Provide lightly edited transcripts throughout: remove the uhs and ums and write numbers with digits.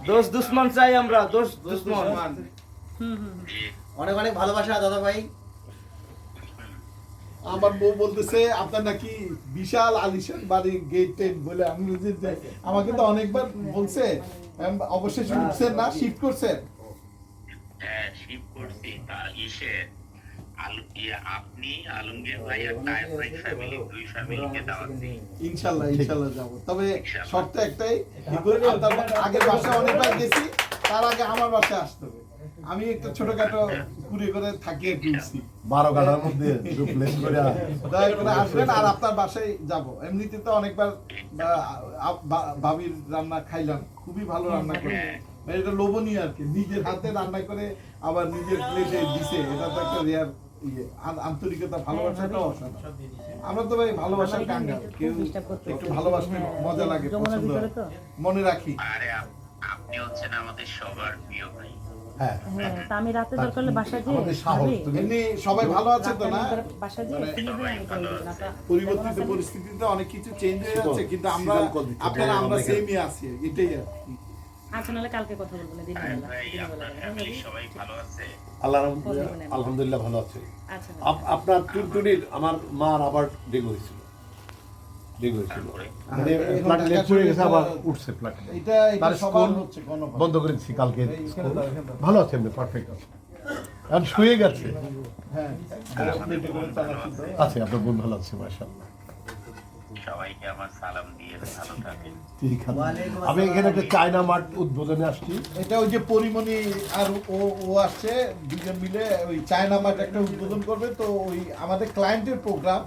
দোষ দুশ্মন চাই আমরা, দোষ দুশ্মন। অনেক অনেক ভালোবাসা দাদা ভাই। আমার বউ বলতেছে আপনার নাকি বিশাল আলিশান বাড়ি, গেট টেট বলে। আমি বলছি যে আমাকে তো অনেকবার বলছে, অবশ্যই উঠছেন না, শিফট করছেন? হ্যাঁ, শিফট করছি। তা আপনি আলমগীর ভাই আর তায়েব ভাই ফ্যামিলি, দুই ফ্যামিলিকে দাওয়াত দিই। ইনশাল্লাহ ইনশাল্লাহ যাবো। তবে শর্ত একটাই, আপনার আগের বাসায় অনেকবার গেছি, তার আগে আমার বাসায় আসতে হবে। আমি একটা ছোটখাটো কুড়ি করে থাকি আর কি, 12 কাঠার মধ্যে প্লেস করে দয়া করে আসবেন। আর আপনার বাসায় যাব। এমনিতে তো অনেকবার ভাবির রান্না খাইলাম, খুবই ভালো রান্না করে। এটা লোভনীয় আর কি, নিজের হাতে রান্না করে আবার নিজের প্লেটে দিছে, এটা তো একটা রেয়ার ইয়ে। আর আন্তরিকতা, ভালোবাসাটাও অসাধারণ। আমরা তো ভাই ভালোবাসার কাঙ্গাল, কেউ একটু ভালোবাসলে মজা লাগে, পছন্দ হয়, মনে রাখি। আরে আপনি হচ্ছেন আমাদের সবার প্রিয় ভাই। হ্যাঁ হ্যাঁ, তা আমি রাতে দরকার হলে বাসা যেয়ে আমাদের সাহস তুমি এমনি সবাই ভালো আছে তো না? বাসা যেয়ে ফ্রি হয়ে আমি করে দেব না। পরিবর্তিত পরিস্থিতিতে অনেক কিছু চেঞ্জ হয়ে যাচ্ছে, কিন্তু আমরা আপনারা আমরা সেমই আছি, এটাই আর কি। আচ্ছা, নাহলে কালকে কথা বলবো না, দিনের তায়েব বেলা। ভাই, আপনার ফ্যামিলি সবাই ভালো আছে? আলহামদুলিল্লাহ ভালো আছে। আচ্ছা, আপনার টুনটুনির আমার মার আবার ডেঙ্গু হয়েছিল, মানে ফ্ল্যাটে লেগ পড়ে গেছে, আবার উঠছে ফ্ল্যাটে। এটা তার সবার স্কুল হচ্ছে কোনো বন্ধ করে দিচ্ছি কালকে, স্কুল ভালো আছে, এমনি পারফেক্ট আছে, আর শুয়ে গেছে। হ্যাঁ, এটা করে চালাচ্ছি তো। আছে আপনার বোন ভালো আছে মাশাআল্লাহ। সবাইকে আমার সালাম দিয়ে ভালো থাকেন। ঠিক আছে, আমি এখানে একটা চায়না মার্ট উদ্বোধনে আসছি। এটা ওই যে পরিমণি আর ও আসছে, দুজন মিলে ওই চায়না মার্ট একটা উদ্বোধন করবে। তো ওই আমাদের ক্লায়েন্টের প্রোগ্রাম,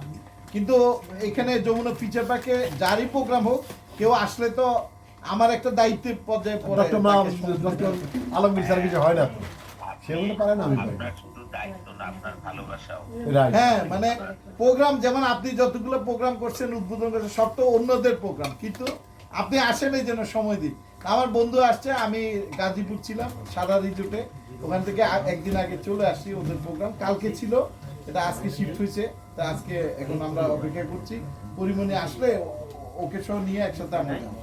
কিন্তু এখানে যমুনা ফিচার পার্কে যারই প্রোগ্রাম হোক, কেউ আসলে তো আমার একটা দায়িত্বের পর্যায়ে পড়ে। ডক্টর আলমগীর স্যার কিছু হয় না তো, সেগুলো পারে না। আমি আপনার শুধু দায়িত্ব না, আপনার ভালোবাসাও। রাইট, হ্যাঁ, মানে প্রোগ্রাম যেমন আপনি যতগুলো প্রোগ্রাম করছেন, উদ্বোধন করছেন, সব তো অন্যদের প্রোগ্রাম, কিন্তু আপনি আসেন এই জন্য সময় দিন। আমার বন্ধু আসছে, আমি গাজীপুর ছিলাম সাদা রিজোর্টে, ওখান থেকে একদিন আগে চলে আসছি। ওদের প্রোগ্রাম কালকে ছিল, এটা আজকে শিফট হয়েছে। তা আজকে এখন আমরা অপেক্ষা করছি, পরিমণি আসলে ওকে সহ নিয়ে একসাথে আমরা যাবো।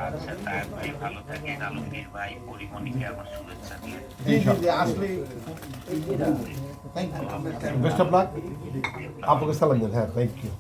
আচ্ছা, তায়েব ভাই ভালো থাকেন। আলমগীর ভাই, পরিমণিকে আমার শুভেচ্ছা দিয়ে। জি জি জি, আসলে thank you. Best of luck, আপনাকে সালাম দেন। হ্যাঁ, থ্যাংক ইউ।